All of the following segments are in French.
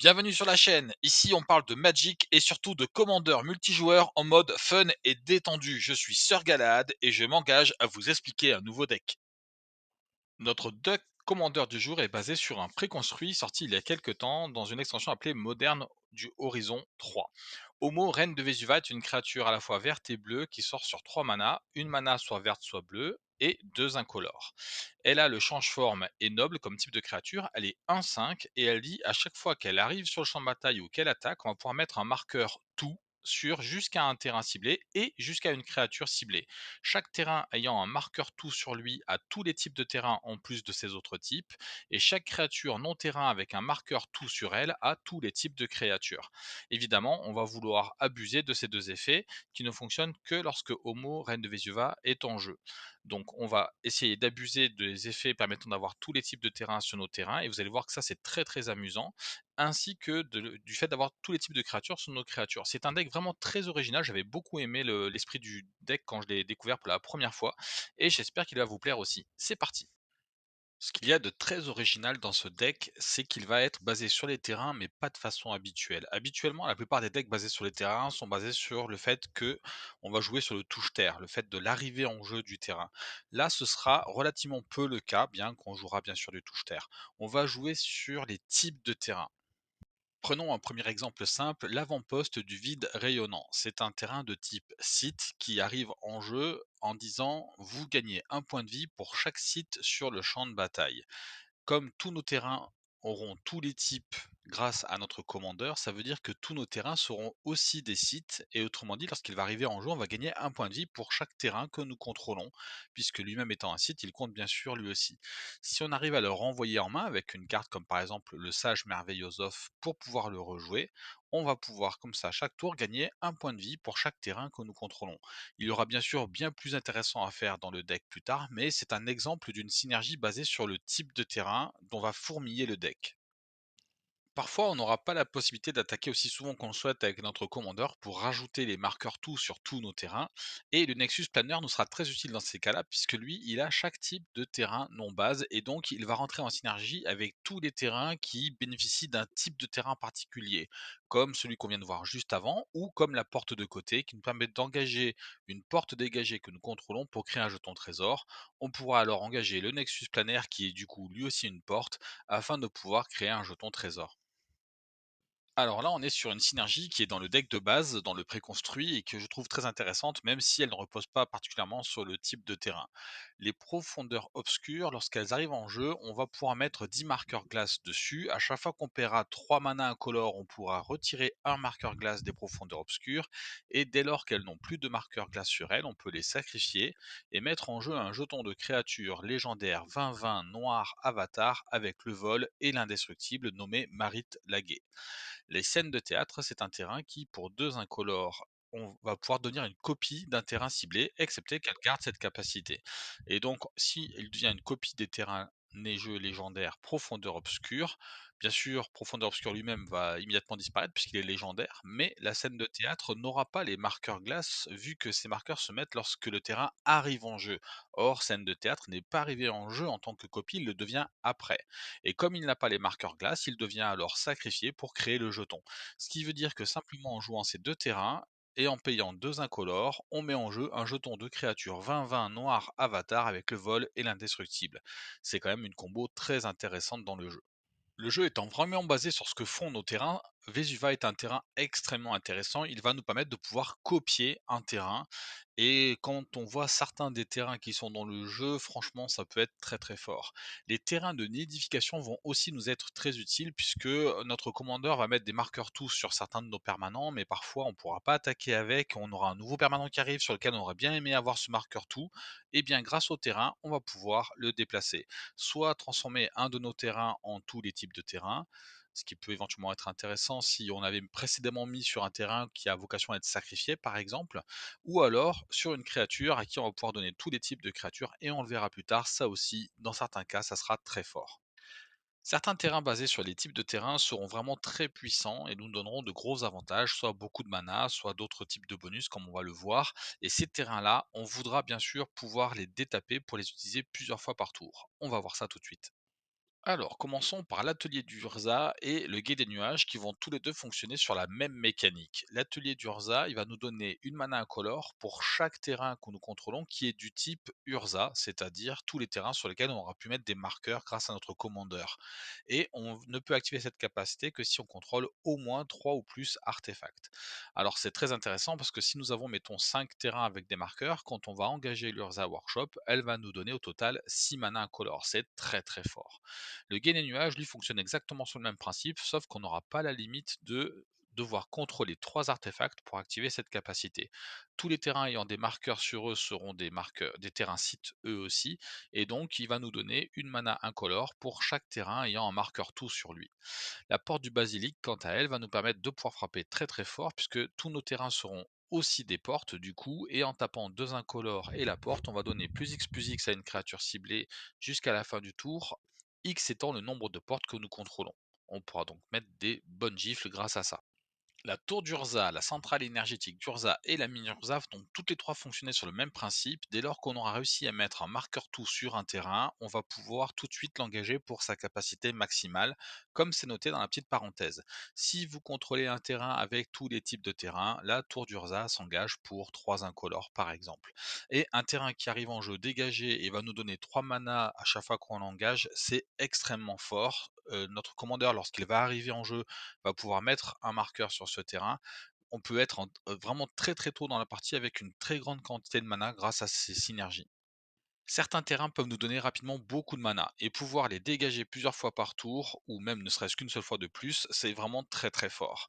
Bienvenue sur la chaîne. Ici, on parle de Magic et surtout de Commander multijoueur en mode fun et détendu. Je suis Sir Galahad et je m'engage à vous expliquer un nouveau deck. Notre deck Commander du jour est basé sur un préconstruit sorti il y a quelques temps dans une extension appelée Moderne du Horizon 3. Homo, reine de Vésuva, est une créature à la fois verte et bleue qui sort sur 3 manas, une mana soit verte soit bleue et 2 incolores. Elle a le change-forme et noble comme type de créature, elle est 1-5 et elle dit à chaque fois qu'elle arrive sur le champ de bataille ou qu'elle attaque, on va pouvoir mettre un marqueur tout sur jusqu'à un terrain ciblé et jusqu'à une créature ciblée. Chaque terrain ayant un marqueur tout sur lui a tous les types de terrain en plus de ses autres types, et chaque créature non terrain avec un marqueur tout sur elle a tous les types de créatures. Évidemment, on va vouloir abuser de ces deux effets qui ne fonctionnent que lorsque Homo, reine de Vesuva, est en jeu. Donc on va essayer d'abuser des effets permettant d'avoir tous les types de terrains sur nos terrains, et vous allez voir que ça c'est très très amusant, ainsi que du fait d'avoir tous les types de créatures sur nos créatures. C'est un deck vraiment très original, j'avais beaucoup aimé l'esprit du deck quand je l'ai découvert pour la première fois, et j'espère qu'il va vous plaire aussi. C'est parti. Ce qu'il y a de très original dans ce deck, c'est qu'il va être basé sur les terrains, mais pas de façon habituelle. Habituellement, la plupart des decks basés sur les terrains sont basés sur le fait que on va jouer sur le touche-terre, le fait de l'arrivée en jeu du terrain. Là, ce sera relativement peu le cas, bien qu'on jouera bien sûr du touche-terre. On va jouer sur les types de terrain. Prenons un premier exemple simple, l'avant-poste du vide rayonnant. C'est un terrain de type site qui arrive en jeu en disant vous gagnez un point de vie pour chaque site sur le champ de bataille. Comme tous nos terrains auront tous les types grâce à notre commandeur, ça veut dire que tous nos terrains seront aussi des sites, et autrement dit, lorsqu'il va arriver en jeu, on va gagner un point de vie pour chaque terrain que nous contrôlons, puisque lui-même étant un site, il compte bien sûr lui aussi. Si on arrive à le renvoyer en main avec une carte comme par exemple le Sage Merveillosoph pour pouvoir le rejouer, on va pouvoir comme ça chaque tour gagner un point de vie pour chaque terrain que nous contrôlons. Il y aura bien sûr bien plus intéressant à faire dans le deck plus tard, mais c'est un exemple d'une synergie basée sur le type de terrain dont va fourmiller le deck. Parfois, on n'aura pas la possibilité d'attaquer aussi souvent qu'on le souhaite avec notre commandeur pour rajouter les marqueurs tout sur tous nos terrains. Et le Nexus Planner nous sera très utile dans ces cas-là, puisque lui, il a chaque type de terrain non base, et donc il va rentrer en synergie avec tous les terrains qui bénéficient d'un type de terrain particulier, comme celui qu'on vient de voir juste avant, ou comme la porte de côté, qui nous permet d'engager une porte dégagée que nous contrôlons pour créer un jeton trésor. On pourra alors engager le Nexus Planner, qui est du coup lui aussi une porte, afin de pouvoir créer un jeton trésor. Alors là, on est sur une synergie qui est dans le deck de base, dans le préconstruit, et que je trouve très intéressante, même si elle ne repose pas particulièrement sur le type de terrain. Les profondeurs obscures, lorsqu'elles arrivent en jeu, on va pouvoir mettre 10 marqueurs glace dessus. À chaque fois qu'on paiera 3 manas incolores, on pourra retirer un marqueur glace des profondeurs obscures. Et dès lors qu'elles n'ont plus de marqueurs glace sur elles, on peut les sacrifier et mettre en jeu un jeton de créature légendaire 20-20 noir avatar avec le vol et l'indestructible nommé Marit Laguet. Les scènes de théâtre, c'est un terrain qui, pour 2 incolores, on va pouvoir devenir une copie d'un terrain ciblé, excepté qu'elle garde cette capacité. Et donc, si il devient une copie des terrains neigeux légendaires Profondeur Obscure, bien sûr, Profondeur Obscure lui-même va immédiatement disparaître puisqu'il est légendaire, mais la scène de théâtre n'aura pas les marqueurs glace vu que ces marqueurs se mettent lorsque le terrain arrive en jeu. Or, scène de théâtre n'est pas arrivé en jeu en tant que copie, il le devient après. Et comme il n'a pas les marqueurs glace, il devient alors sacrifié pour créer le jeton. Ce qui veut dire que simplement en jouant ces deux terrains, et en payant 2 incolores, on met en jeu un jeton de créature 20-20 noir avatar avec le vol et l'indestructible. C'est quand même une combo très intéressante dans le jeu. Le jeu étant vraiment basé sur ce que font nos terrains, Vesuva est un terrain extrêmement intéressant. Il va nous permettre de pouvoir copier un terrain. Et quand on voit certains des terrains qui sont dans le jeu, franchement, ça peut être très très fort. Les terrains de nidification vont aussi nous être très utiles puisque notre commandeur va mettre des marqueurs tous sur certains de nos permanents, mais parfois on ne pourra pas attaquer avec. On aura un nouveau permanent qui arrive sur lequel on aurait bien aimé avoir ce marqueur tout. Et bien, grâce au terrain, on va pouvoir le déplacer, soit transformer un de nos terrains en tous les types de terrains, ce qui peut éventuellement être intéressant si on avait précédemment mis sur un terrain qui a vocation à être sacrifié, par exemple, ou alors sur une créature à qui on va pouvoir donner tous les types de créatures, et on le verra plus tard, ça aussi, dans certains cas, ça sera très fort. Certains terrains basés sur les types de terrains seront vraiment très puissants et nous donneront de gros avantages, soit beaucoup de mana, soit d'autres types de bonus comme on va le voir. Et ces terrains-là, on voudra bien sûr pouvoir les détaper pour les utiliser plusieurs fois par tour. On va voir ça tout de suite. Alors, commençons par l'atelier d'Urza et le guet des nuages qui vont tous les deux fonctionner sur la même mécanique. L'atelier d'Urza, il va nous donner une mana incolore pour chaque terrain que nous contrôlons qui est du type Urza, c'est-à-dire tous les terrains sur lesquels on aura pu mettre des marqueurs grâce à notre commandeur. Et on ne peut activer cette capacité que si on contrôle au moins 3 ou plus artefacts. Alors c'est très intéressant parce que si nous avons, mettons, 5 terrains avec des marqueurs, quand on va engager l'Urza Workshop, elle va nous donner au total 6 mana incolores. C'est très très fort. Le gain des nuages, lui, fonctionne exactement sur le même principe, sauf qu'on n'aura pas la limite de devoir contrôler 3 artefacts pour activer cette capacité. Tous les terrains ayant des marqueurs sur eux seront des marqueurs, des terrains sites eux aussi, et donc il va nous donner une mana incolore pour chaque terrain ayant un marqueur tout sur lui. La porte du basilic, quant à elle, va nous permettre de pouvoir frapper très très fort, puisque tous nos terrains seront aussi des portes du coup, et en tapant deux incolores et la porte, on va donner plus X à une créature ciblée jusqu'à la fin du tour, X étant le nombre de portes que nous contrôlons. On pourra donc mettre des bonnes gifles grâce à ça. La tour d'Urza, la centrale énergétique d'Urza et la mine Urza vont toutes les trois fonctionner sur le même principe. Dès lors qu'on aura réussi à mettre un marqueur tout sur un terrain, on va pouvoir tout de suite l'engager pour sa capacité maximale, comme c'est noté dans la petite parenthèse. Si vous contrôlez un terrain avec tous les types de terrains, la tour d'Urza s'engage pour 3 incolores par exemple. Et un terrain qui arrive en jeu dégagé et va nous donner 3 mana à chaque fois qu'on l'engage, c'est extrêmement fort. Notre commandeur, lorsqu'il va arriver en jeu, va pouvoir mettre un marqueur sur ce terrain. On peut être vraiment très très tôt dans la partie avec une très grande quantité de mana grâce à ces synergies. Certains terrains peuvent nous donner rapidement beaucoup de mana et pouvoir les dégager plusieurs fois par tour ou même ne serait-ce qu'une seule fois de plus, c'est vraiment très très fort.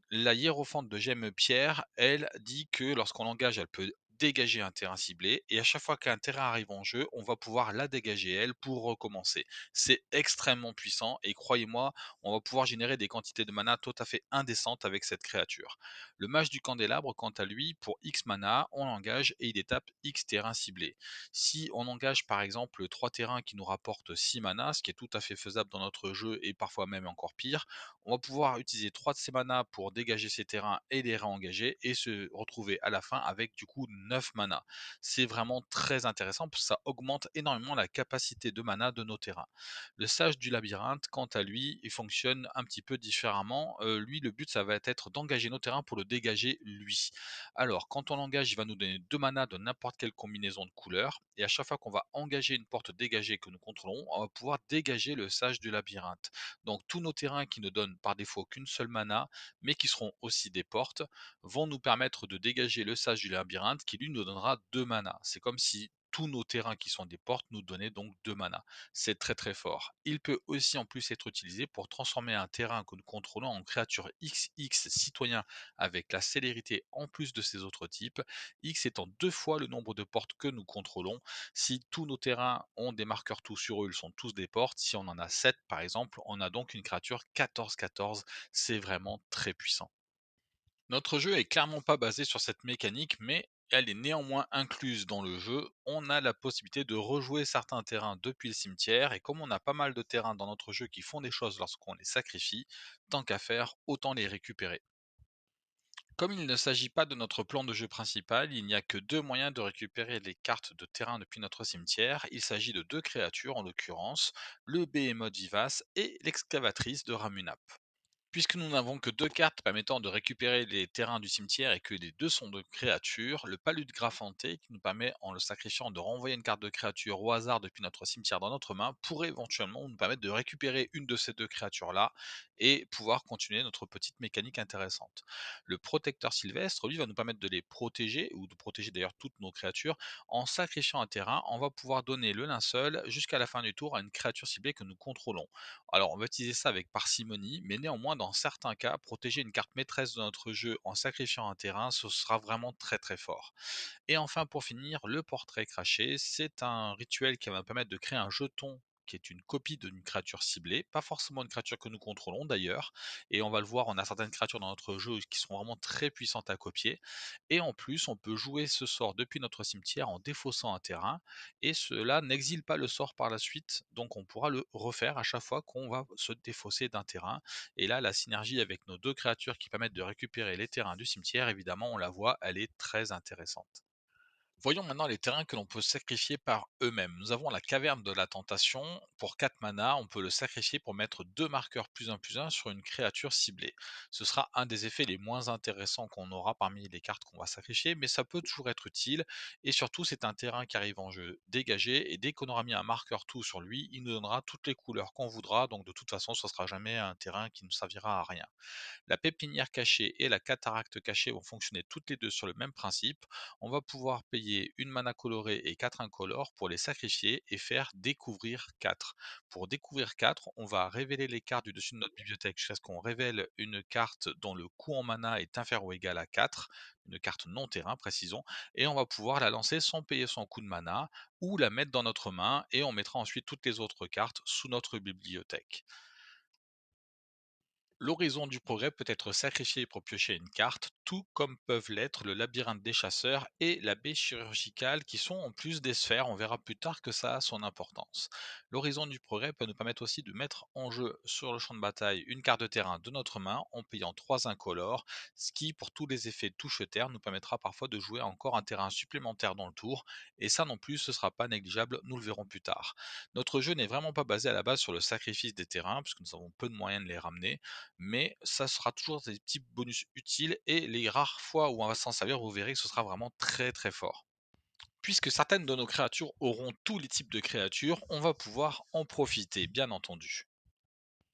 La hiérophante de Gemme Pierre, elle, dit que lorsqu'on l'engage, elle peut dégager un terrain ciblé et à chaque fois qu'un terrain arrive en jeu, on va pouvoir la dégager elle pour recommencer. C'est extrêmement puissant et croyez-moi, on va pouvoir générer des quantités de mana tout à fait indécentes avec cette créature. Le mage du candélabre, quant à lui, pour X mana, on l'engage et il étape X terrains ciblés. Si on engage par exemple 3 terrains qui nous rapportent 6 mana, ce qui est tout à fait faisable dans notre jeu et parfois même encore pire, on va pouvoir utiliser 3 de ces mana pour dégager ces terrains et les réengager et se retrouver à la fin avec du coup 9 mana. C'est vraiment très intéressant parce que ça augmente énormément la capacité de mana de nos terrains. Le sage du labyrinthe, quant à lui, il fonctionne un petit peu différemment. Lui, le but, ça va être d'engager nos terrains pour le dégager lui. Alors, quand on l'engage, il va nous donner 2 mana de n'importe quelle combinaison de couleurs. Et à chaque fois qu'on va engager une porte dégagée que nous contrôlons, on va pouvoir dégager le sage du labyrinthe. Donc tous nos terrains qui ne donnent par défaut qu'une seule mana, mais qui seront aussi des portes, vont nous permettre de dégager le sage du labyrinthe qui lui nous donnera 2 mana. C'est comme si tous nos terrains qui sont des portes nous donnaient donc 2 mana. C'est très très fort. Il peut aussi en plus être utilisé pour transformer un terrain que nous contrôlons en créature XX citoyen avec la célérité en plus de ses autres types, X étant 2 fois le nombre de portes que nous contrôlons. Si tous nos terrains ont des marqueurs tout sur eux, ils sont tous des portes. Si on en a 7 par exemple, on a donc une créature 14-14. C'est vraiment très puissant. Notre jeu est clairement pas basé sur cette mécanique, mais elle est néanmoins incluse dans le jeu. On a la possibilité de rejouer certains terrains depuis le cimetière, et comme on a pas mal de terrains dans notre jeu qui font des choses lorsqu'on les sacrifie, tant qu'à faire, autant les récupérer. Comme il ne s'agit pas de notre plan de jeu principal, il n'y a que deux moyens de récupérer les cartes de terrain depuis notre cimetière. Il s'agit de deux créatures, en l'occurrence, le Behemoth Vivace et l'excavatrice de Ramunap. Puisque nous n'avons que deux cartes permettant de récupérer les terrains du cimetière et que les deux sont de créatures, le palude graffanté, qui nous permet en le sacrifiant de renvoyer une carte de créature au hasard depuis notre cimetière dans notre main, pourrait éventuellement nous permettre de récupérer une de ces deux créatures-là et pouvoir continuer notre petite mécanique intéressante. Le protecteur sylvestre, lui, va nous permettre de les protéger, ou de protéger d'ailleurs toutes nos créatures. En sacrifiant un terrain, on va pouvoir donner le linceul jusqu'à la fin du tour à une créature ciblée que nous contrôlons. Alors, on va utiliser ça avec parcimonie, mais néanmoins, dans certains cas, protéger une carte maîtresse de notre jeu en sacrifiant un terrain, ce sera vraiment très très fort. Et enfin, pour finir, le portrait craché, c'est un rituel qui va me permettre de créer un jeton qui est une copie d'une créature ciblée, pas forcément une créature que nous contrôlons d'ailleurs, et on va le voir, on a certaines créatures dans notre jeu qui sont vraiment très puissantes à copier, et en plus on peut jouer ce sort depuis notre cimetière en défaussant un terrain, et cela n'exile pas le sort par la suite, donc on pourra le refaire à chaque fois qu'on va se défausser d'un terrain, et là la synergie avec nos deux créatures qui permettent de récupérer les terrains du cimetière, évidemment on la voit, elle est très intéressante. Voyons maintenant les terrains que l'on peut sacrifier par eux-mêmes. Nous avons la caverne de la tentation. Pour 4 mana, on peut le sacrifier pour mettre 2 marqueurs plus un sur une créature ciblée. Ce sera un des effets les moins intéressants qu'on aura parmi les cartes qu'on va sacrifier, mais ça peut toujours être utile. Et surtout, c'est un terrain qui arrive en jeu dégagé. Et dès qu'on aura mis un marqueur tout sur lui, il nous donnera toutes les couleurs qu'on voudra. Donc de toute façon, ce sera jamais un terrain qui ne servira à rien. La pépinière cachée et la cataracte cachée vont fonctionner toutes les deux sur le même principe. On va pouvoir payer une mana colorée et 4 incolores pour les sacrifier et faire découvrir 4. Pour découvrir 4, on va révéler les cartes du dessus de notre bibliothèque jusqu'à ce qu'on révèle une carte dont le coût en mana est inférieur ou égal à 4, une carte non terrain précisons, et on va pouvoir la lancer sans payer son coût de mana ou la mettre dans notre main et on mettra ensuite toutes les autres cartes sous notre bibliothèque. L'horizon du progrès peut être sacrifié pour piocher une carte, tout comme peuvent l'être le labyrinthe des chasseurs et la baie chirurgicale qui sont en plus des sphères, on verra plus tard que ça a son importance. L'horizon du progrès peut nous permettre aussi de mettre en jeu sur le champ de bataille une carte de terrain de notre main en payant 3 incolores, ce qui pour tous les effets touche-terre nous permettra parfois de jouer encore un terrain supplémentaire dans le tour, et ça non plus ce sera pas négligeable, nous le verrons plus tard. Notre jeu n'est vraiment pas basé à la base sur le sacrifice des terrains, puisque nous avons peu de moyens de les ramener, mais ça sera toujours des petits bonus utiles et les rares fois où on va s'en servir, vous verrez que ce sera vraiment très très fort. Puisque certaines de nos créatures auront tous les types de créatures, on va pouvoir en profiter, bien entendu.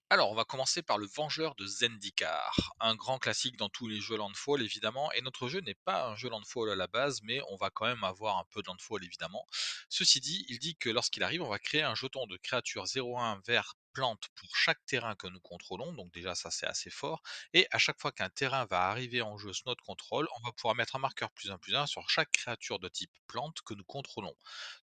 Alors, on va commencer par le Vengeur de Zendikar, un grand classique dans tous les jeux Landfall évidemment, et notre jeu n'est pas un jeu Landfall à la base, mais on va quand même avoir un peu de Landfall évidemment. Ceci dit, il dit que lorsqu'il arrive, on va créer un jeton de créature 0-1 vert plante pour chaque terrain que nous contrôlons, donc déjà ça c'est assez fort, et à chaque fois qu'un terrain va arriver en jeu sous notre contrôle, on va pouvoir mettre un marqueur +1/+1 sur chaque créature de type plante que nous contrôlons.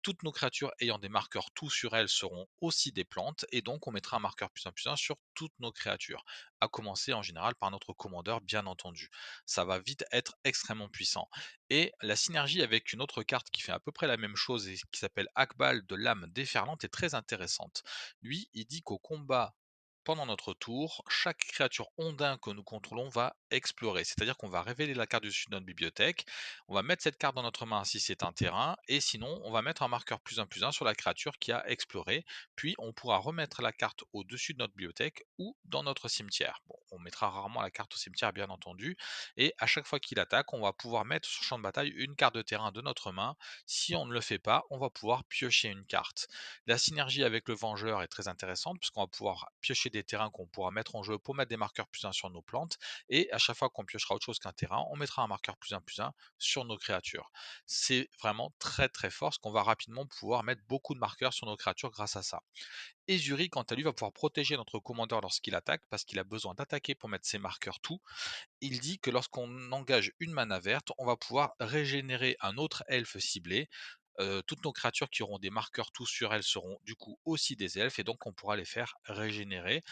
Toutes nos créatures ayant des marqueurs tout sur elles seront aussi des plantes, et donc on mettra un marqueur +1/+1 sur toutes nos créatures, à commencer en général par notre commandeur bien entendu. Ça va vite être extrêmement puissant. Et la synergie avec une autre carte qui fait à peu près la même chose et qui s'appelle Akbal de l'âme déferlante est très intéressante. Lui, il dit qu'au combat pendant notre tour, chaque créature ondin que nous contrôlons va explorer. C'est-à-dire qu'on va révéler la carte du dessus de notre bibliothèque, on va mettre cette carte dans notre main si c'est un terrain, et sinon on va mettre un marqueur +1/+1 sur la créature qui a exploré, puis on pourra remettre la carte au-dessus de notre bibliothèque ou dans notre cimetière. Bon, on mettra rarement la carte au cimetière bien entendu, et à chaque fois qu'il attaque, on va pouvoir mettre sur le champ de bataille une carte de terrain de notre main. Si on ne le fait pas, on va pouvoir piocher une carte. La synergie avec le Vengeur est très intéressante puisqu'on va pouvoir piocher des terrains qu'on pourra mettre en jeu pour mettre des marqueurs +1 sur nos plantes, et à chaque fois qu'on piochera autre chose qu'un terrain, on mettra un marqueur +1/+1 sur nos créatures. C'est vraiment très très fort parce qu'on va rapidement pouvoir mettre beaucoup de marqueurs sur nos créatures grâce à ça. Ezuri, quant à lui, va pouvoir protéger notre commandeur lorsqu'il attaque parce qu'il a besoin d'attaquer pour mettre ses marqueurs tout. Il dit que lorsqu'on engage une mana verte, on va pouvoir régénérer un autre elfe ciblé. Toutes nos créatures qui auront des marqueurs tout sur elles seront du coup aussi des elfes, et donc on pourra les faire régénérer.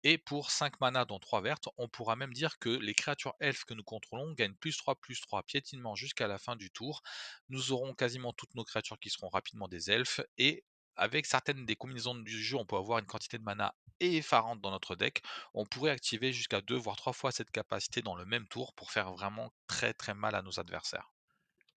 Et pour 5 mana dont 3 vertes, on pourra même dire que les créatures elfes que nous contrôlons gagnent +3/+3 piétinement jusqu'à la fin du tour. Nous aurons quasiment toutes nos créatures qui seront rapidement des elfes, et avec certaines des combinaisons du jeu, on peut avoir une quantité de mana effarante dans notre deck. On pourrait activer jusqu'à 2 voire 3 fois cette capacité dans le même tour pour faire vraiment très très mal à nos adversaires.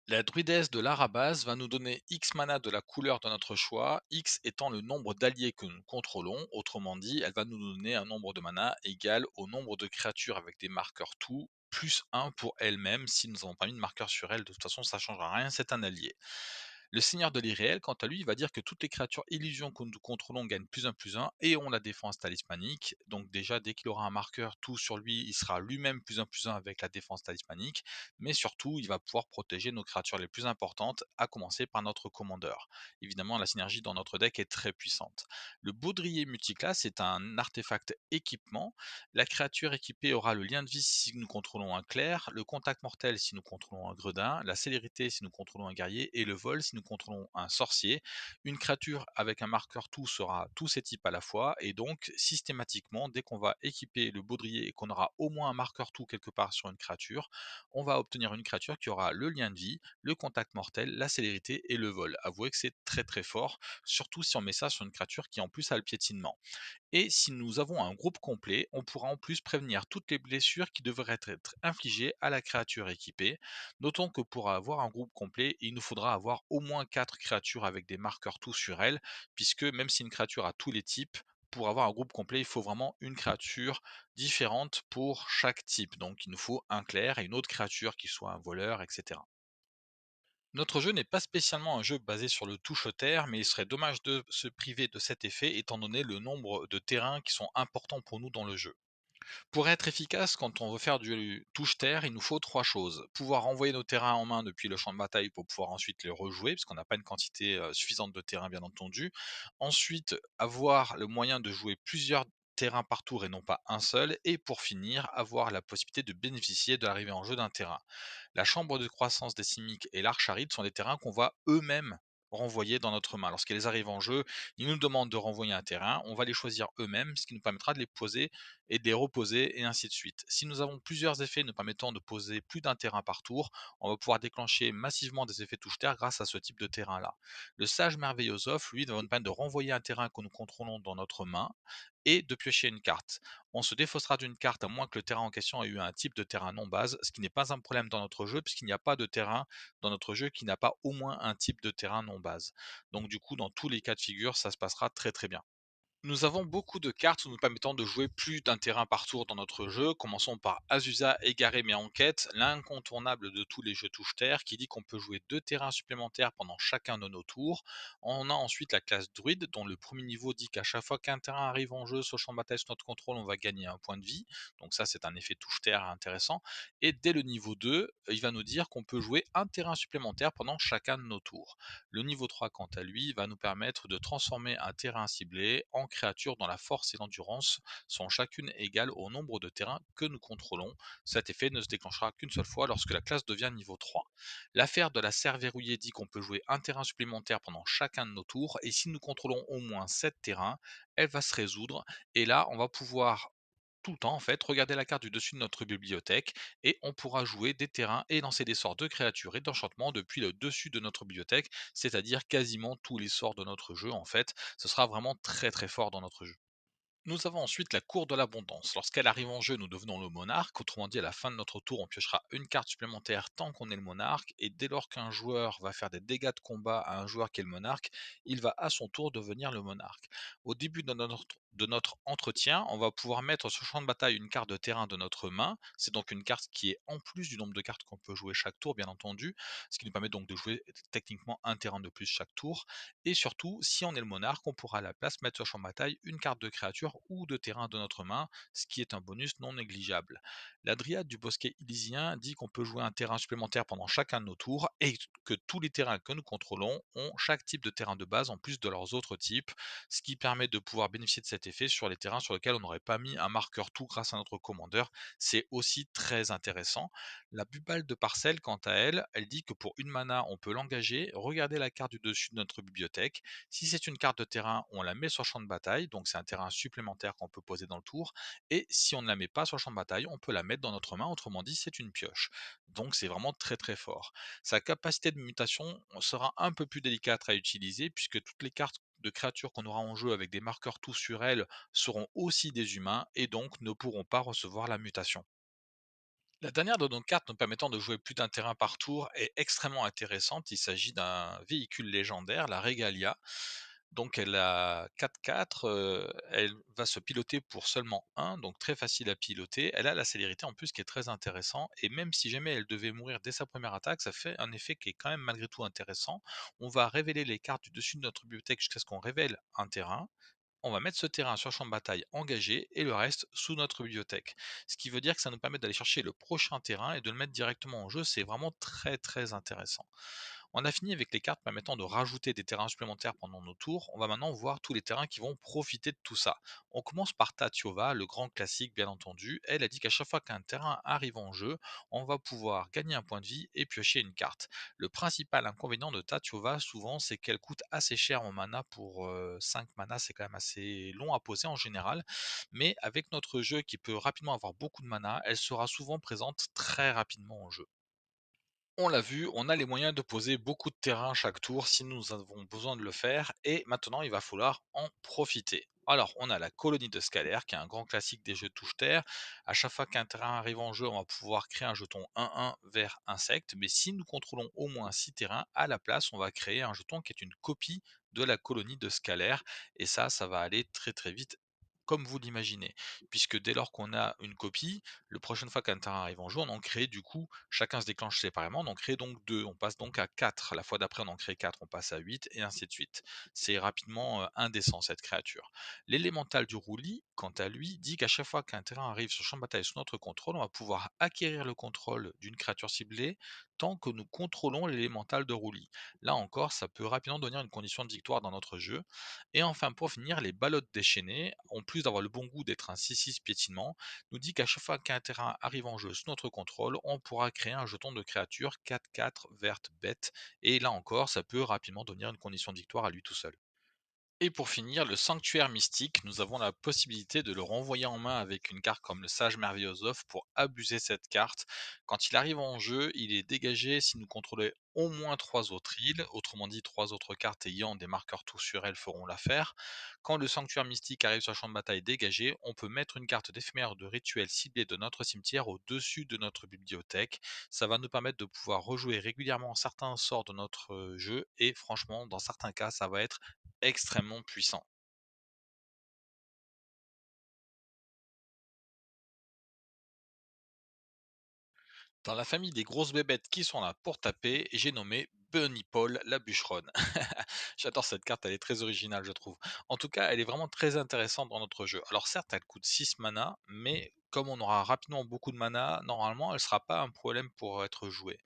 La druidesse de l'Arabase va nous donner X mana de la couleur de notre choix, X étant le nombre d'alliés que nous contrôlons. Autrement dit, elle va nous donner un nombre de mana égal au nombre de créatures avec des marqueurs tout, plus 1 pour elle-même. Si nous n'avons pas mis de marqueur sur elle, de toute façon ça ne changera rien, c'est un allié. Le seigneur de l'irréel, quant à lui, il va dire que toutes les créatures illusions que nous contrôlons gagnent +1/+1 et ont la défense talismanique. Donc déjà, dès qu'il aura un marqueur tout sur lui, il sera lui-même +1/+1 avec la défense talismanique. Mais surtout, il va pouvoir protéger nos créatures les plus importantes, à commencer par notre commandeur. Évidemment, la synergie dans notre deck est très puissante. Le baudrier multiclasse est un artefact équipement. La créature équipée aura le lien de vie si nous contrôlons un clerc, le contact mortel si nous contrôlons un gredin, la célérité si nous contrôlons un guerrier, et le vol si nous contrôlons un sorcier, une créature avec un marqueur tout sera tous ses types à la fois, et donc systématiquement, dès qu'on va équiper le baudrier et qu'on aura au moins un marqueur tout quelque part sur une créature, on va obtenir une créature qui aura le lien de vie, le contact mortel, la célérité et le vol. Avouez que c'est très très fort, surtout si on met ça sur une créature qui en plus a le piétinement. Et si nous avons un groupe complet, on pourra en plus prévenir toutes les blessures qui devraient être infligées à la créature équipée. Notons que pour avoir un groupe complet, il nous faudra avoir au moins 4 créatures avec des marqueurs tout sur elle, puisque même si une créature a tous les types, pour avoir un groupe complet, il faut vraiment une créature différente pour chaque type. Donc il nous faut un clerc et une autre créature qui soit un voleur, etc. Notre jeu n'est pas spécialement un jeu basé sur le touche-terre, mais il serait dommage de se priver de cet effet étant donné le nombre de terrains qui sont importants pour nous dans le jeu. Pour être efficace, quand on veut faire du touche-terre, il nous faut trois choses. Pouvoir envoyer nos terrains en main depuis le champ de bataille pour pouvoir ensuite les rejouer, puisqu'on n'a pas une quantité suffisante de terrain, bien entendu. Ensuite, avoir le moyen de jouer plusieurs terrains par tour et non pas un seul. Et pour finir, avoir la possibilité de bénéficier de l'arrivée en jeu d'un terrain. La chambre de croissance des simiques et l'arche aride sont des terrains qu'on va eux-mêmes renvoyer dans notre main. Lorsqu'ils arrivent en jeu, ils nous demandent de renvoyer un terrain, on va les choisir eux-mêmes, ce qui nous permettra de les poser et de les reposer et ainsi de suite. Si nous avons plusieurs effets nous permettant de poser plus d'un terrain par tour, on va pouvoir déclencher massivement des effets touche-terre grâce à ce type de terrain-là. Le sage merveillosophe, lui, va nous permettre de renvoyer un terrain que nous contrôlons dans notre main et de piocher une carte. On se défaussera d'une carte à moins que le terrain en question ait eu un type de terrain non base, ce qui n'est pas un problème dans notre jeu, puisqu'il n'y a pas de terrain dans notre jeu qui n'a pas au moins un type de terrain non base. Donc du coup, dans tous les cas de figure, ça se passera très très bien. Nous avons beaucoup de cartes nous permettant de jouer plus d'un terrain par tour dans notre jeu. Commençons par Azusa, Égaré mais Enquête, l'incontournable de tous les jeux touche-terre, qui dit qu'on peut jouer deux terrains supplémentaires pendant chacun de nos tours. On a ensuite la classe Druide, dont le premier niveau dit qu'à chaque fois qu'un terrain arrive en jeu sur le champ de bataille sous notre contrôle, on va gagner un point de vie. Donc ça, c'est un effet touche-terre intéressant. Et dès le niveau 2, il va nous dire qu'on peut jouer un terrain supplémentaire pendant chacun de nos tours. Le niveau 3, quant à lui, va nous permettre de transformer un terrain ciblé en créatures dont la force et l'endurance sont chacune égales au nombre de terrains que nous contrôlons. Cet effet ne se déclenchera qu'une seule fois lorsque la classe devient niveau 3. L'affaire de la serre verrouillée dit qu'on peut jouer un terrain supplémentaire pendant chacun de nos tours, et si nous contrôlons au moins 7 terrains, elle va se résoudre, et là on va pouvoir tout le temps en fait, regarder la carte du dessus de notre bibliothèque et on pourra jouer des terrains et lancer des sorts de créatures et d'enchantements depuis le dessus de notre bibliothèque, c'est-à-dire quasiment tous les sorts de notre jeu en fait. Ce sera vraiment très très fort dans notre jeu. Nous avons ensuite la cour de l'abondance. Lorsqu'elle arrive en jeu, nous devenons le monarque. Autrement dit, à la fin de notre tour, on piochera une carte supplémentaire tant qu'on est le monarque. Et dès lors qu'un joueur va faire des dégâts de combat à un joueur qui est le monarque, il va à son tour devenir le monarque. Au début de notre entretien, on va pouvoir mettre sur le champ de bataille une carte de terrain de notre main. C'est donc une carte qui est en plus du nombre de cartes qu'on peut jouer chaque tour, bien entendu. Ce qui nous permet donc de jouer techniquement un terrain de plus chaque tour. Et surtout, si on est le monarque, on pourra à la place mettre sur champ de bataille une carte de créature ou de terrain de notre main, ce qui est un bonus non négligeable. La dryade du bosquet ilysien dit qu'on peut jouer un terrain supplémentaire pendant chacun de nos tours et que tous les terrains que nous contrôlons ont chaque type de terrain de base en plus de leurs autres types, ce qui permet de pouvoir bénéficier de cet effet sur les terrains sur lesquels on n'aurait pas mis un marqueur tout grâce à notre commandeur. C'est aussi très intéressant. La bubale de parcelle, quant à elle, elle dit que pour une mana, on peut l'engager, regarder la carte du dessus de notre bibliothèque. Si c'est une carte de terrain, on la met sur champ de bataille, donc c'est un terrain supplémentaire qu'on peut poser dans le tour. Et si on ne la met pas sur champ de bataille, on peut la mettre dans notre main, autrement dit, c'est une pioche. Donc c'est vraiment très très fort. Sa capacité de mutation sera un peu plus délicate à utiliser, puisque toutes les cartes de créatures qu'on aura en jeu avec des marqueurs tout sur elles seront aussi des humains et donc ne pourront pas recevoir la mutation. La dernière de nos cartes nous permettant de jouer plus d'un terrain par tour est extrêmement intéressante. Il s'agit d'un véhicule légendaire, la Regalia. Donc elle a 4-4, elle va se piloter pour seulement un, donc très facile à piloter. Elle a la célérité en plus qui est très intéressant, et même si jamais elle devait mourir dès sa première attaque, ça fait un effet qui est quand même malgré tout intéressant. On va révéler les cartes du dessus de notre bibliothèque jusqu'à ce qu'on révèle un terrain. On va mettre ce terrain sur champ de bataille engagé et le reste sous notre bibliothèque. Ce qui veut dire que ça nous permet d'aller chercher le prochain terrain et de le mettre directement en jeu. C'est vraiment très très intéressant. On a fini avec les cartes permettant de rajouter des terrains supplémentaires pendant nos tours. On va maintenant voir tous les terrains qui vont profiter de tout ça. On commence par Tatiova, le grand classique bien entendu. Elle a dit qu'à chaque fois qu'un terrain arrive en jeu, on va pouvoir gagner un point de vie et piocher une carte. Le principal inconvénient de Tatiova, souvent, c'est qu'elle coûte assez cher en mana. Pour 5 mana, c'est quand même assez long à poser en général. Mais avec notre jeu qui peut rapidement avoir beaucoup de mana, elle sera souvent présente très rapidement en jeu. On l'a vu, on a les moyens de poser beaucoup de terrain chaque tour si nous avons besoin de le faire, et maintenant il va falloir en profiter. Alors, on a la colonie de Scalaire, qui est un grand classique des jeux touche-terre. À chaque fois qu'un terrain arrive en jeu, on va pouvoir créer un jeton 1-1 vers insecte, mais si nous contrôlons au moins 6 terrains, à la place, on va créer un jeton qui est une copie de la colonie de Scalaire, et ça va aller très très vite, comme vous l'imaginez, puisque dès lors qu'on a une copie, la prochaine fois qu'un terrain arrive en jeu, on en crée du coup, chacun se déclenche séparément, on en crée donc 2, on passe donc à 4. La fois d'après, on en crée 4, on passe à 8 et ainsi de suite. C'est rapidement indécent cette créature. L'élémental du roulis, quant à lui, dit qu'à chaque fois qu'un terrain arrive sur champ de bataille sous notre contrôle, on va pouvoir acquérir le contrôle d'une créature ciblée tant que nous contrôlons l'élémental de roulis. Là encore, ça peut rapidement devenir une condition de victoire dans notre jeu. Et enfin, pour finir, les ballottes déchaînées, en plus d'avoir le bon goût d'être un 6-6 piétinement, nous dit qu'à chaque fois qu'un terrain arrive en jeu sous notre contrôle, on pourra créer un jeton de créature 4-4 verte bête, et là encore, ça peut rapidement devenir une condition de victoire à lui tout seul. Et pour finir, le sanctuaire mystique, nous avons la possibilité de le renvoyer en main avec une carte comme le Sage Merveillosoph pour abuser cette carte. Quand il arrive en jeu, il est dégagé si nous contrôlons au moins 3 autres îles, autrement dit 3 autres cartes ayant des marqueurs tour sur elles feront l'affaire. Quand le sanctuaire mystique arrive sur le champ de bataille dégagé, on peut mettre une carte d'éphémère de rituel ciblée de notre cimetière au-dessus de notre bibliothèque. Ça va nous permettre de pouvoir rejouer régulièrement certains sorts de notre jeu, et franchement, dans certains cas, ça va être extrêmement puissant. Dans la famille des grosses bébêtes qui sont là pour taper, j'ai nommé Bunny Paul la bûcheronne. J'adore cette carte, elle est très originale, je trouve. En tout cas, elle est vraiment très intéressante dans notre jeu. Alors certes, elle coûte 6 mana, mais comme on aura rapidement beaucoup de mana, normalement, elle ne sera pas un problème pour être jouée.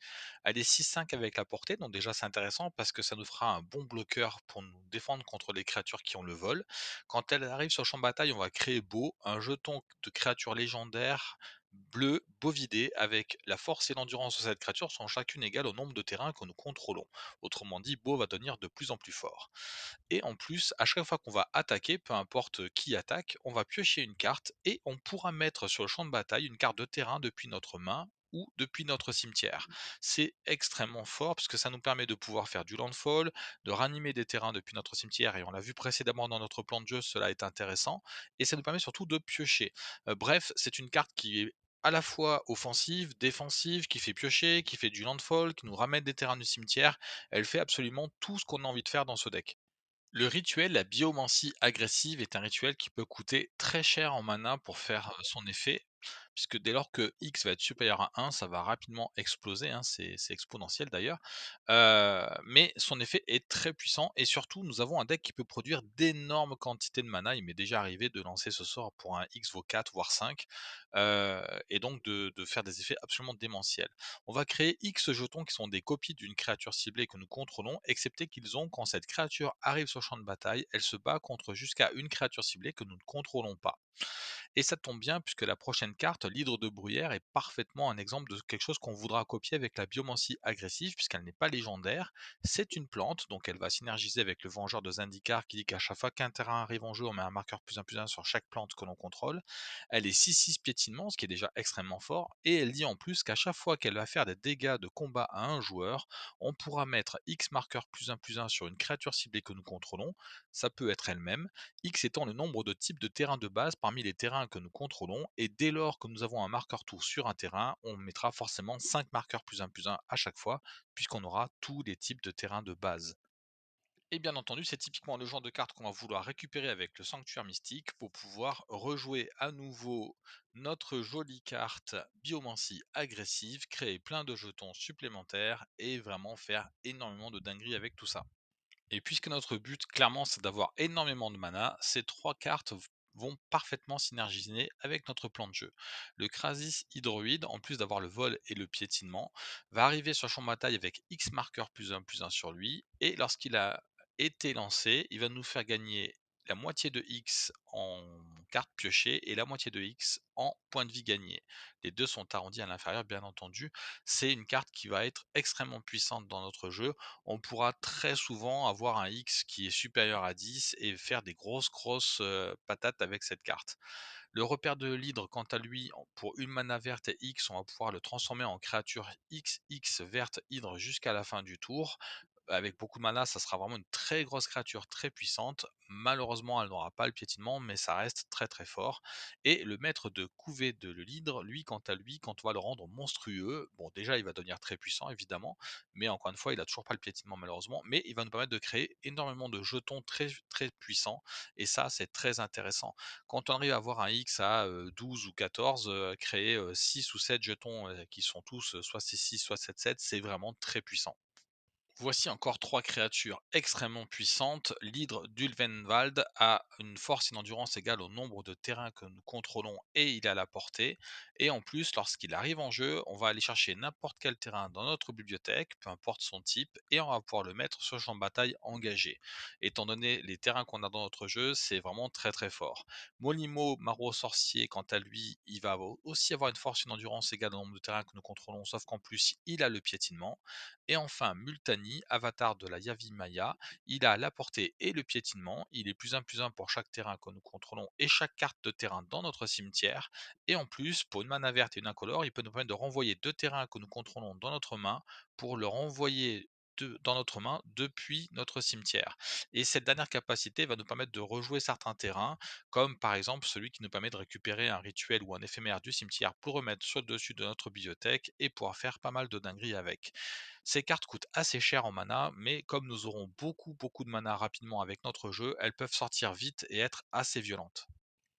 Elle est 6-5 avec la portée, donc déjà c'est intéressant parce que ça nous fera un bon bloqueur pour nous défendre contre les créatures qui ont le vol. Quand elle arrive sur le champ de bataille, on va créer Beau, un jeton de créature légendaire bleu bovidé avec la force et l'endurance de cette créature sont chacune égales au nombre de terrains que nous contrôlons. Autrement dit, Beau va devenir de plus en plus fort. Et en plus, à chaque fois qu'on va attaquer, peu importe qui attaque, on va piocher une carte et on pourra mettre sur le champ de bataille une carte de terrain depuis notre main ou depuis notre cimetière. C'est extrêmement fort parce que ça nous permet de pouvoir faire du landfall, de ranimer des terrains depuis notre cimetière, et on l'a vu précédemment dans notre plan de jeu, cela est intéressant, et ça nous permet surtout de piocher. Bref, c'est une carte qui est à la fois offensive, défensive, qui fait piocher, qui fait du landfall, qui nous ramène des terrains du cimetière. Elle fait absolument tout ce qu'on a envie de faire dans ce deck. Le rituel, la biomancie agressive, est un rituel qui peut coûter très cher en mana pour faire son effet, puisque dès lors que X va être supérieur à 1, ça va rapidement exploser, hein, c'est exponentiel d'ailleurs. Mais son effet est très puissant, et surtout, nous avons un deck qui peut produire d'énormes quantités de mana. Il m'est déjà arrivé de lancer ce sort pour un X vaut 4 voire 5, et donc de faire des effets absolument démentiels. On va créer X jetons qui sont des copies d'une créature ciblée que nous contrôlons, excepté qu'ils ont, quand cette créature arrive sur le champ de bataille, elle se bat contre jusqu'à une créature ciblée que nous ne contrôlons pas. Et ça tombe bien puisque la prochaine carte, l'hydre de bruyère, est parfaitement un exemple de quelque chose qu'on voudra copier avec la biomancie agressive, puisqu'elle n'est pas légendaire. C'est une plante, donc elle va synergiser avec le vengeur de Zendikar qui dit qu'à chaque fois qu'un terrain arrive en jeu, on met un marqueur +1/+1 sur chaque plante que l'on contrôle. Elle est 6-6 piétinement, ce qui est déjà extrêmement fort, et elle dit en plus qu'à chaque fois qu'elle va faire des dégâts de combat à un joueur, on pourra mettre X marqueur +1/+1 sur une créature ciblée que nous contrôlons. Ça peut être elle-même, X étant le nombre de types de terrains de base parmi les terrains que nous contrôlons, et dès lors que nous avons un marqueur tour sur un terrain, on mettra forcément 5 marqueurs +1/+1 à chaque fois, puisqu'on aura tous les types de terrains de base. Et bien entendu, c'est typiquement le genre de carte qu'on va vouloir récupérer avec le sanctuaire mystique pour pouvoir rejouer à nouveau notre jolie carte biomancie agressive, créer plein de jetons supplémentaires et vraiment faire énormément de dingueries avec tout ça. Et puisque notre but, clairement, c'est d'avoir énormément de mana, ces 3 cartes vont parfaitement synergiser avec notre plan de jeu. Le Krasis hydroïde, en plus d'avoir le vol et le piétinement, va arriver sur le champ de bataille avec X marqueurs plus un sur lui, et lorsqu'il a été lancé, il va nous faire gagner la moitié de X en cartes piochées et la moitié de X en points de vie gagnés. Les deux sont arrondis à l'inférieur, bien entendu. C'est une carte qui va être extrêmement puissante dans notre jeu. On pourra très souvent avoir un X qui est supérieur à 10 et faire des grosses patates avec cette carte. Le repère de l'hydre, quant à lui, pour une mana verte et X, on va pouvoir le transformer en créature XX verte hydre jusqu'à la fin du tour. Avec beaucoup de mana, ça sera vraiment une très grosse créature très puissante. Malheureusement, elle n'aura pas le piétinement, mais ça reste très très fort. Et le maître de couvée de l'hydre, lui, quant à lui, quand on va le rendre monstrueux, bon, déjà, il va devenir très puissant, évidemment, mais encore une fois, il a toujours pas le piétinement, malheureusement, mais il va nous permettre de créer énormément de jetons très très puissants, et ça, c'est très intéressant. Quand on arrive à avoir un X à 12 ou 14, créer 6 ou 7 jetons qui sont tous soit C6, soit 7-7, c'est vraiment très puissant. Voici encore trois créatures extrêmement puissantes. L'hydre d'Ulvenwald a une force et une endurance égale au nombre de terrains que nous contrôlons et il a la portée. Et en plus, lorsqu'il arrive en jeu, on va aller chercher n'importe quel terrain dans notre bibliothèque, peu importe son type, et on va pouvoir le mettre sur le champ de bataille engagé. Étant donné les terrains qu'on a dans notre jeu, c'est vraiment très très fort. Molimo, Maro Sorcier, quant à lui, il va aussi avoir une force et une endurance égale au nombre de terrains que nous contrôlons, sauf qu'en plus, il a le piétinement. Et enfin, Multani, avatar de la Yavi Maya, il a la portée et le piétinement. Il est plus un pour chaque terrain que nous contrôlons et chaque carte de terrain dans notre cimetière. Et en plus, pour une mana verte et une incolore, il peut nous permettre de renvoyer deux terrains que nous contrôlons dans notre main pour le renvoyer dans notre main depuis notre cimetière. Et cette dernière capacité va nous permettre de rejouer certains terrains, comme par exemple celui qui nous permet de récupérer un rituel ou un éphémère du cimetière pour remettre sur le dessus de notre bibliothèque et pouvoir faire pas mal de dingueries avec. Ces cartes coûtent assez cher en mana, mais comme nous aurons beaucoup de mana rapidement avec notre jeu, elles peuvent sortir vite et être assez violentes.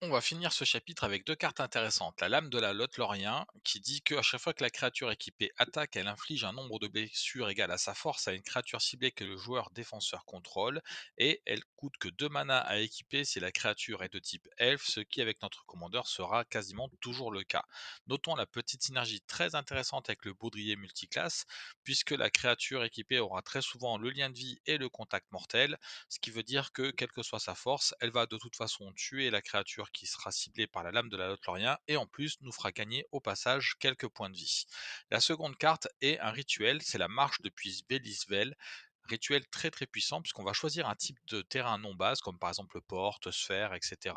On va finir ce chapitre avec deux cartes intéressantes. La lame de la Lothlorien, qui dit que à chaque fois que la créature équipée attaque, elle inflige un nombre de blessures égal à sa force à une créature ciblée que le joueur défenseur contrôle, et elle coûte que 2 mana à équiper si la créature est de type elfe, ce qui avec notre commandeur sera quasiment toujours le cas. Notons la petite synergie très intéressante avec le baudrier multiclasse, puisque la créature équipée aura très souvent le lien de vie et le contact mortel, ce qui veut dire que, quelle que soit sa force, elle va de toute façon tuer la créature qui sera ciblée par la lame de la Lothlorien et en plus nous fera gagner au passage quelques points de vie. La seconde carte est un rituel, c'est la marche depuis Velisvel. Rituel très très puissant puisqu'on va choisir un type de terrain non base comme par exemple porte, sphère, etc.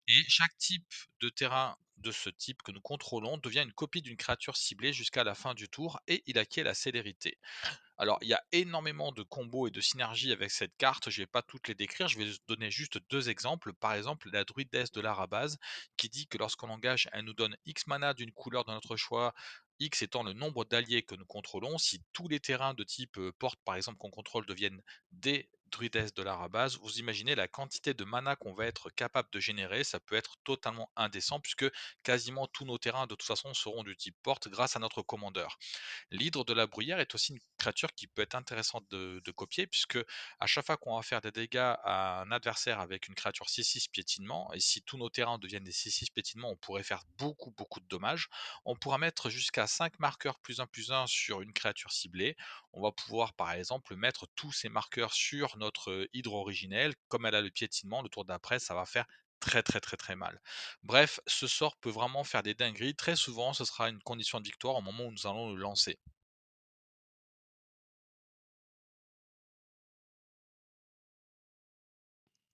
Et chaque type de terrain de ce type que nous contrôlons devient une copie d'une créature ciblée jusqu'à la fin du tour et il acquiert la célérité. Alors, il y a énormément de combos et de synergies avec cette carte, je vais pas toutes les décrire, je vais donner juste 2 exemples. Par exemple, la druidesse de l'Arabase qui dit que lorsqu'on l'engage, elle nous donne X mana d'une couleur de notre choix, X étant le nombre d'alliés que nous contrôlons. Si tous les terrains de type, porte par exemple qu'on contrôle deviennent des druidesses de l'Arabase, vous imaginez la quantité de mana qu'on va être capable de générer, ça peut être totalement indécent puisque quasiment tous nos terrains de toute façon seront du type porte grâce à notre commandeur. L'hydre de la bruyère est aussi une créature qui peut être intéressante de copier, puisque à chaque fois qu'on va faire des dégâts à un adversaire avec une créature 6-6 piétinement, et si tous nos terrains deviennent des 6-6 piétinement, on pourrait faire beaucoup de dommages. On pourra mettre jusqu'à 5 marqueurs plus un sur une créature ciblée. On va pouvoir par exemple mettre tous ces marqueurs sur notre hydre originel. Comme elle a le piétinement, le tour d'après, ça va faire très mal. Bref, ce sort peut vraiment faire des dingueries. Très souvent, ce sera une condition de victoire au moment où nous allons le lancer.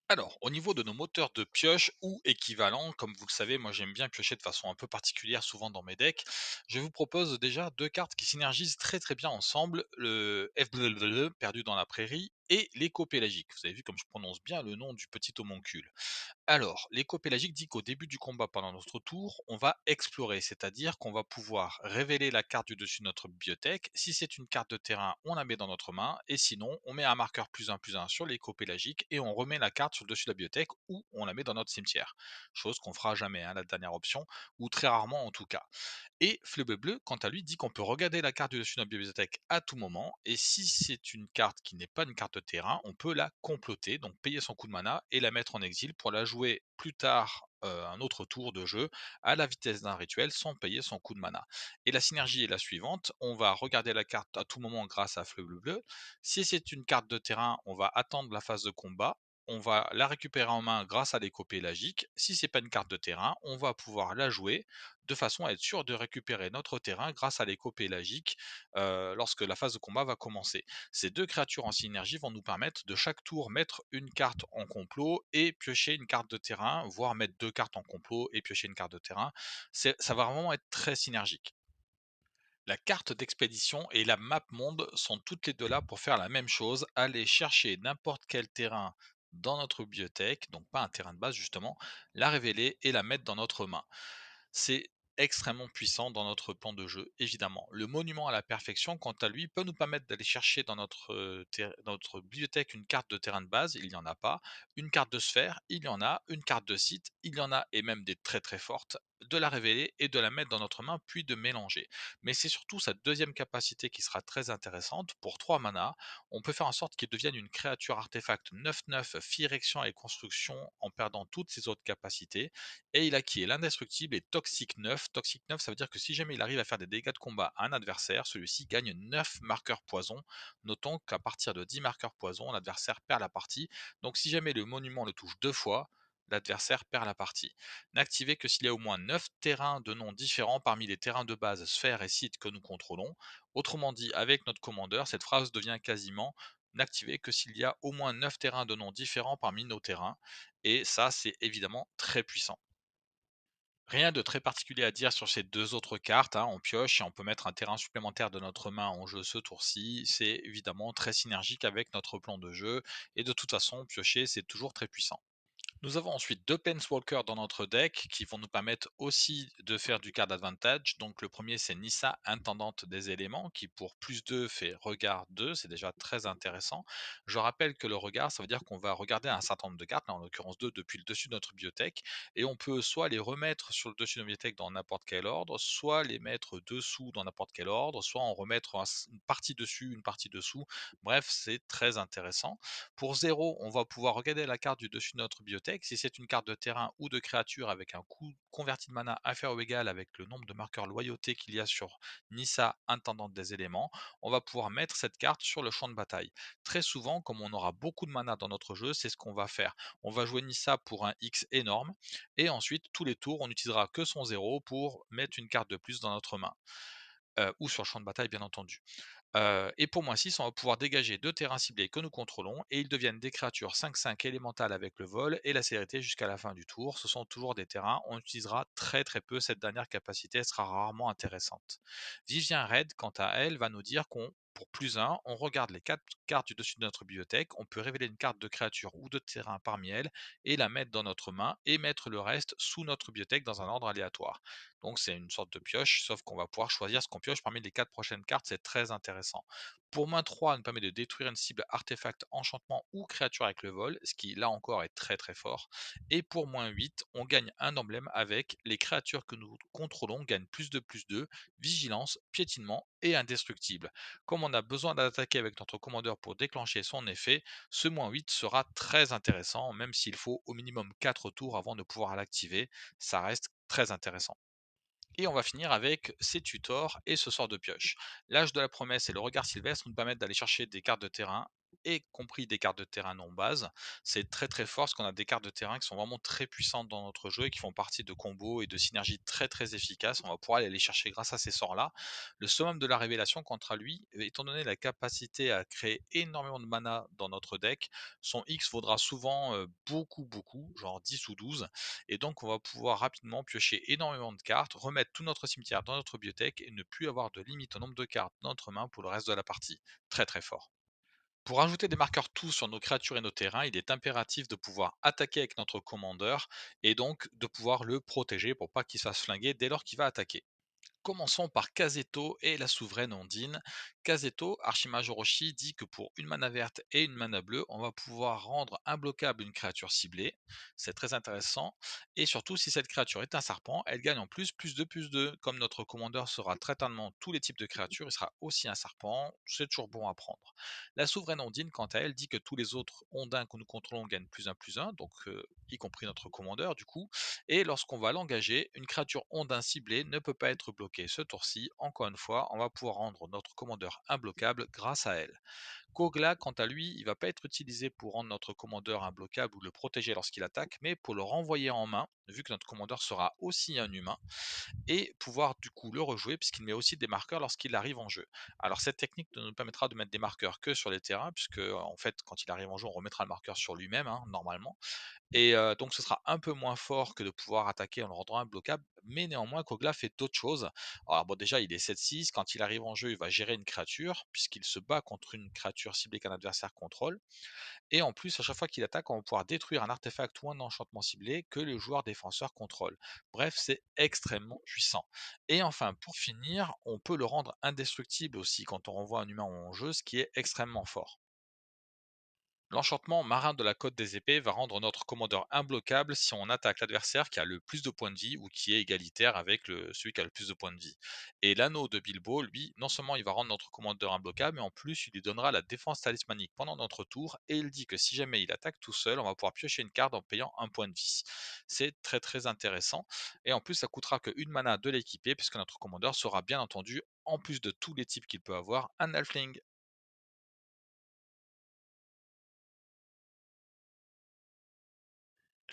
Alors, au niveau de nos moteurs de pioche ou équivalents, comme vous le savez, moi j'aime bien piocher de façon un peu particulière souvent dans mes decks. Je vous propose déjà deux cartes qui synergisent très bien ensemble, le FBLE, perdu dans la prairie, et l'éco-pélagique. Vous avez vu comme je prononce bien le nom du petit homoncule. Alors, l'éco-pélagique dit qu'au début du combat, pendant notre tour, on va explorer, c'est-à-dire qu'on va pouvoir révéler la carte du dessus de notre bibliothèque. Si c'est une carte de terrain, on la met dans notre main, et sinon, on met un marqueur plus un sur l'éco-pélagique et on remet la carte sur le dessus de la bibliothèque ou on la met dans notre cimetière. Chose qu'on fera jamais, hein, la dernière option, ou très rarement en tout cas. Et Fleu Bleu, quant à lui, dit qu'on peut regarder la carte du dessus de notre bibliothèque à tout moment. Et si c'est une carte qui n'est pas une carte de terrain, on peut la comploter, donc payer son coup de mana et la mettre en exil pour la jouer plus tard un autre tour de jeu à la vitesse d'un rituel sans payer son coup de mana. Et la synergie est la suivante, on va regarder la carte à tout moment grâce à Fleu Bleu. Si c'est une carte de terrain, on va attendre la phase de combat. On va la récupérer en main grâce à l'épopée pélagique. Si c'est pas une carte de terrain, on va pouvoir la jouer de façon à être sûr de récupérer notre terrain grâce à l'écho pélagique lorsque la phase de combat va commencer. Ces deux créatures en synergie vont nous permettre de chaque tour mettre une carte en complot et piocher une carte de terrain, voire mettre deux cartes en complot et piocher une carte de terrain. Ça va vraiment être très synergique. La carte d'expédition et la map monde sont toutes les deux là pour faire la même chose, aller chercher n'importe quel terrain dans notre bibliothèque, donc pas un terrain de base justement, la révéler et la mettre dans notre main. C'est extrêmement puissant dans notre plan de jeu, évidemment. Le monument à la perfection, quant à lui, peut nous permettre d'aller chercher dans notre bibliothèque une carte de terrain de base, il n'y en a pas, une carte de sphère, il y en a, une carte de site, il y en a, et même des très très fortes, de la révéler et de la mettre dans notre main, puis de mélanger. Mais c'est surtout sa deuxième capacité qui sera très intéressante. Pour 3 mana, on peut faire en sorte qu'il devienne une créature artefact 9/9, Phyrexian et construction en perdant toutes ses autres capacités et il acquiert l'indestructible et Toxic 9. Toxic 9, ça veut dire que si jamais il arrive à faire des dégâts de combat à un adversaire, celui-ci gagne 9 marqueurs poison. Notons qu'à partir de 10 marqueurs poison, l'adversaire perd la partie. Donc si jamais le monument le touche deux fois, l'adversaire perd la partie. N'activez que s'il y a au moins 9 terrains de noms différents parmi les terrains de base, sphères et sites que nous contrôlons. Autrement dit, avec notre commandeur, cette phrase devient quasiment n'activer que s'il y a au moins 9 terrains de noms différents parmi nos terrains. Et ça, c'est évidemment très puissant. Rien de très particulier à dire sur ces 2 autres cartes, hein, on pioche et on peut mettre un terrain supplémentaire de notre main en jeu ce tour-ci. C'est évidemment très synergique avec notre plan de jeu et de toute façon, piocher, c'est toujours très puissant. Nous avons ensuite 2 Planeswalkers dans notre deck qui vont nous permettre aussi de faire du card advantage. Donc le premier c'est Nissa, intendante des éléments, qui pour +2 fait regard 2, c'est déjà très intéressant. Je rappelle que le regard, ça veut dire qu'on va regarder un certain nombre de cartes, là en l'occurrence 2 depuis le dessus de notre bibliothèque, et on peut soit les remettre sur le dessus de notre bibliothèque dans n'importe quel ordre, soit les mettre dessous dans n'importe quel ordre, soit en remettre une partie dessus, une partie dessous. Bref, c'est très intéressant. Pour 0, on va pouvoir regarder la carte du dessus de notre bibliothèque. Si c'est une carte de terrain ou de créature avec un coût converti de mana inférieur ou égal avec le nombre de marqueurs loyauté qu'il y a sur Nissa, intendante des éléments, on va pouvoir mettre cette carte sur le champ de bataille. Très souvent, comme on aura beaucoup de mana dans notre jeu, c'est ce qu'on va faire. On va jouer Nissa pour un X énorme, et ensuite, tous les tours, on n'utilisera que son 0 pour mettre une carte de plus dans notre main. Ou sur le champ de bataille, bien entendu. Et pour -6, on va pouvoir dégager 2 terrains ciblés que nous contrôlons et ils deviennent des créatures 5/5 élémentales avec le vol et la célérité jusqu'à la fin du tour. Ce sont toujours des terrains, on utilisera très très peu cette dernière capacité, elle sera rarement intéressante. Vivien Red, quant à elle, va nous dire qu'on pour +1, on regarde les 4 cartes du dessus de notre bibliothèque, on peut révéler une carte de créature ou de terrain parmi elles et la mettre dans notre main et mettre le reste sous notre bibliothèque dans un ordre aléatoire. Donc c'est une sorte de pioche, sauf qu'on va pouvoir choisir ce qu'on pioche parmi les 4 prochaines cartes, c'est très intéressant. Pour -3, elle nous permet de détruire une cible artefact, enchantement ou créature avec le vol, ce qui là encore est très très fort. Et pour -8, on gagne un emblème avec les créatures que nous contrôlons gagnent +2/+2, vigilance, piétinement et indestructible. Comme on a besoin d'attaquer avec notre commandeur pour déclencher son effet, ce -8 sera très intéressant, même s'il faut au minimum 4 tours avant de pouvoir l'activer, ça reste très intéressant. Et on va finir avec ses tutors et ce sort de pioche. L'âge de la promesse et le regard sylvestre nous permettent d'aller chercher des cartes de terrain, y compris des cartes de terrain non base. C'est très très fort parce qu'on a des cartes de terrain qui sont vraiment très puissantes dans notre jeu et qui font partie de combos et de synergies très très efficaces. On va pouvoir aller les chercher grâce à ces sorts-là. Le summum de la révélation, quant à lui, étant donné la capacité à créer énormément de mana dans notre deck, son X vaudra souvent beaucoup, genre 10 ou 12, et donc on va pouvoir rapidement piocher énormément de cartes, remettre tout notre cimetière dans notre bibliothèque et ne plus avoir de limite au nombre de cartes dans notre main pour le reste de la partie. Très très fort. Pour ajouter des marqueurs tout sur nos créatures et nos terrains, il est impératif de pouvoir attaquer avec notre commandeur et donc de pouvoir le protéger pour pas qu'il se fasse flinguer dès lors qu'il va attaquer. Commençons par Kazeto et la souveraine Ondine. Kazeto Archimage Orochi dit que pour une mana verte et une mana bleue, on va pouvoir rendre imbloquable une créature ciblée. C'est très intéressant. Et surtout, si cette créature est un serpent, elle gagne en plus 2. Comme notre commandeur sera traitement tous les types de créatures, il sera aussi un serpent. C'est toujours bon à prendre. La souveraine ondine, quant à elle, dit que tous les autres ondins que nous contrôlons gagnent +1/+1, donc y compris notre commandeur du coup. Et lorsqu'on va l'engager, une créature ondin ciblée ne peut pas être bloquée ce tour-ci. Encore une fois, on va pouvoir rendre notre commandeur imbloquable grâce à elle. Kogla, quant à lui, il va pas être utilisé pour rendre notre commandeur imbloquable ou le protéger lorsqu'il attaque, mais pour le renvoyer en main, vu que notre commandeur sera aussi un humain, et pouvoir du coup le rejouer puisqu'il met aussi des marqueurs lorsqu'il arrive en jeu. Alors cette technique nous permettra de mettre des marqueurs que sur les terrains, puisque en fait quand il arrive en jeu, on remettra le marqueur sur lui-même, hein, normalement. Et donc ce sera un peu moins fort que de pouvoir attaquer en le rendant imbloquable, mais néanmoins Kogla fait d'autres choses. Alors bon déjà il est 7-6, quand il arrive en jeu, il va gérer une créature, puisqu'il se bat contre une créature ciblée qu'un adversaire contrôle. Et en plus, à chaque fois qu'il attaque, on va pouvoir détruire un artefact ou un enchantement ciblé que le joueur défenseur contrôle. Bref, c'est extrêmement puissant. Et enfin, pour finir, on peut le rendre indestructible aussi quand on renvoie un humain en jeu, ce qui est extrêmement fort. L'enchantement marin de la côte des épées va rendre notre commandeur imbloquable si on attaque l'adversaire qui a le plus de points de vie ou qui est égalitaire avec celui qui a le plus de points de vie. Et l'anneau de Bilbo, lui, non seulement il va rendre notre commandeur imbloquable, mais en plus il lui donnera la défense talismanique pendant notre tour, et il dit que si jamais il attaque tout seul, on va pouvoir piocher une carte en payant un point de vie. C'est très très intéressant, et en plus ça coûtera que une mana de l'équiper, puisque notre commandeur sera bien entendu, en plus de tous les types qu'il peut avoir, un halfling.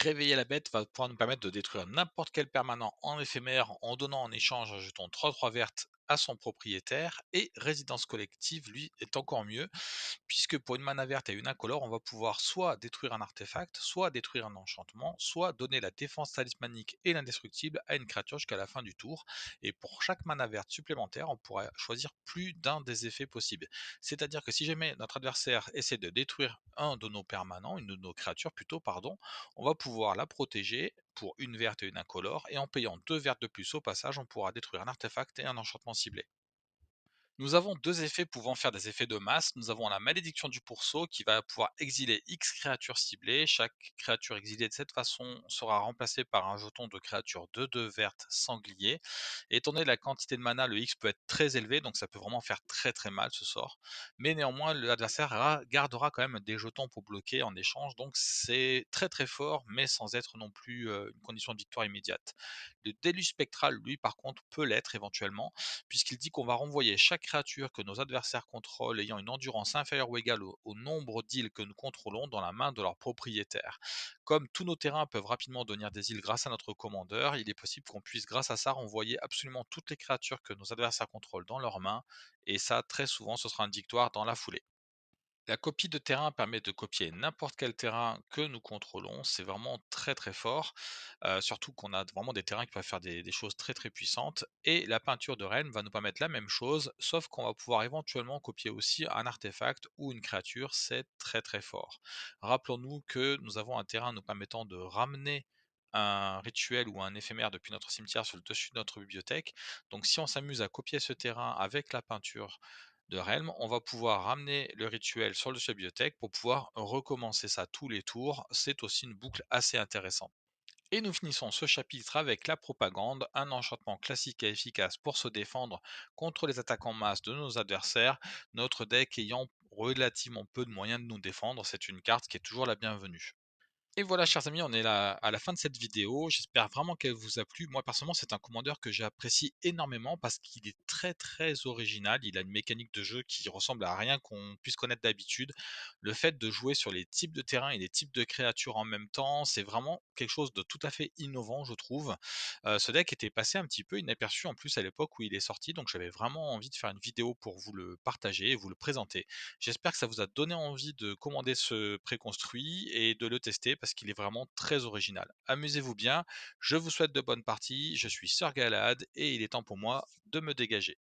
Réveiller la bête va pouvoir nous permettre de détruire n'importe quel permanent en éphémère en donnant en échange un jeton 3/3 verte à son propriétaire. Et résidence collective, lui, est encore mieux, puisque pour une mana verte et une incolore, on va pouvoir soit détruire un artefact, soit détruire un enchantement, soit donner la défense talismanique et l'indestructible à une créature jusqu'à la fin du tour. Et pour chaque mana verte supplémentaire, on pourra choisir plus d'un des effets possibles. C'est-à-dire que si jamais notre adversaire essaie de détruire un de nos permanents, une de nos créatures plutôt, pardon, on va pouvoir la protéger pour une verte et une incolore, et en payant 2 vertes de plus au passage, on pourra détruire un artefact et un enchantement ciblé. Nous avons 2 effets pouvant faire des effets de masse. Nous avons la malédiction du pourceau qui va pouvoir exiler X créatures ciblées. Chaque créature exilée de cette façon sera remplacée par un jeton de créature 2/2 verte sanglier. Et étant donné la quantité de mana, le X peut être très élevé, donc ça peut vraiment faire très très mal ce sort. Mais néanmoins, l'adversaire gardera quand même des jetons pour bloquer en échange, donc c'est très très fort, mais sans être non plus une condition de victoire immédiate. Le déluge spectral, lui, par contre, peut l'être éventuellement, puisqu'il dit qu'on va renvoyer chaque créature que nos adversaires contrôlent ayant une endurance inférieure ou égale au nombre d'îles que nous contrôlons dans la main de leur propriétaire. Comme tous nos terrains peuvent rapidement devenir des îles grâce à notre commandeur, il est possible qu'on puisse grâce à ça renvoyer absolument toutes les créatures que nos adversaires contrôlent dans leurs mains, et ça très souvent ce sera une victoire dans la foulée. La copie de terrain permet de copier n'importe quel terrain que nous contrôlons. C'est vraiment très très fort, surtout qu'on a vraiment des terrains qui peuvent faire des choses très très puissantes. Et la peinture de Rennes va nous permettre la même chose, sauf qu'on va pouvoir éventuellement copier aussi un artefact ou une créature. C'est très très fort. Rappelons-nous que nous avons un terrain nous permettant de ramener un rituel ou un éphémère depuis notre cimetière sur le dessus de notre bibliothèque. Donc si on s'amuse à copier ce terrain avec la peinture de Realm, on va pouvoir ramener le rituel sur le dessus de la bibliothèque pour pouvoir recommencer ça tous les tours. C'est aussi une boucle assez intéressante. Et nous finissons ce chapitre avec la propagande, un enchantement classique et efficace pour se défendre contre les attaques en masse de nos adversaires, notre deck ayant relativement peu de moyens de nous défendre. C'est une carte qui est toujours la bienvenue. Et voilà, chers amis, on est là à la fin de cette vidéo. J'espère vraiment qu'elle vous a plu. Moi, personnellement, c'est un commandeur que j'apprécie énormément parce qu'il est très très original. Il a une mécanique de jeu qui ressemble à rien qu'on puisse connaître d'habitude. Le fait de jouer sur les types de terrain et les types de créatures en même temps, c'est vraiment quelque chose de tout à fait innovant, je trouve. Ce deck était passé un petit peu inaperçu en plus à l'époque où il est sorti, donc j'avais vraiment envie de faire une vidéo pour vous le partager et vous le présenter. J'espère que ça vous a donné envie de commander ce préconstruit et de le tester parce qu'il est vraiment très original. Amusez-vous bien, je vous souhaite de bonnes parties, je suis Sir Galahad et il est temps pour moi de me dégager.